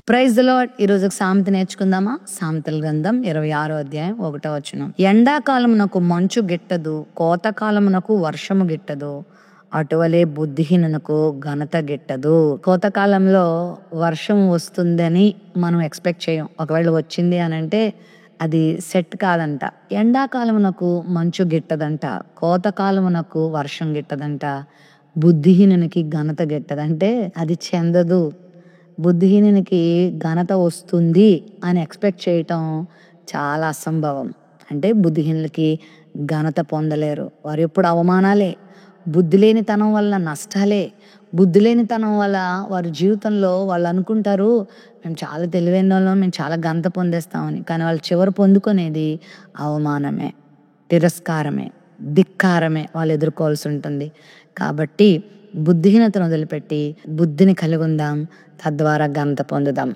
Praise the lord. ఈరోజు సామెత నేర్చుకుందామా? సామెతల గ్రంథం 26వ అధ్యాయం 1వ వచనం. ఎండాకాలమునకు మంచు గిట్టదు, కోతకాలమునకు వర్షము గిట్టదు, అటువలే బుద్ధిహీనునకు ఘనత గిట్టదు. కోతకాలంలో వర్షం వస్తుందని మనం ఎక్స్పెక్ట్ చేయం. ఒకవేళ వచ్చింది అని అంటే అది సెట్ కాదంట. ఎండాకాలమునకు మంచు గిట్టదంట, కోతకాలమునకు వర్షం గిట్టదంట, బుద్ధిహీనునికి ఘనత గిట్టదంటే అది చెందదు. బుద్ధిహీనునికి ఘనత వస్తుంది అని ఎక్స్పెక్ట్ చేయటం చాలా అసంభవం. అంటే బుద్ధిహీనులకి ఘనత పొందలేరు. వారు ఎప్పుడు అవమానాలే, బుద్ధి లేనితనం వల్ల నష్టాలే. బుద్ధి లేనితనం వల్ల వారి జీవితంలో వాళ్ళు అనుకుంటారు మేము చాలా తెలివైన వాళ్ళం, మేము చాలా ఘనత పొందేస్తామని. కానీ వాళ్ళు చివరి పొందుకునేది అవమానమే, తిరస్కారమే, ధిక్కారమే వాళ్ళు ఎదుర్కోవాల్సి ఉంటుంది. కాబట్టి బుద్ధిహీనతను వదిలిపెట్టి బుద్ధిని కలిగి ఉందాం, తద్వారా ఘనత పొందుదాం.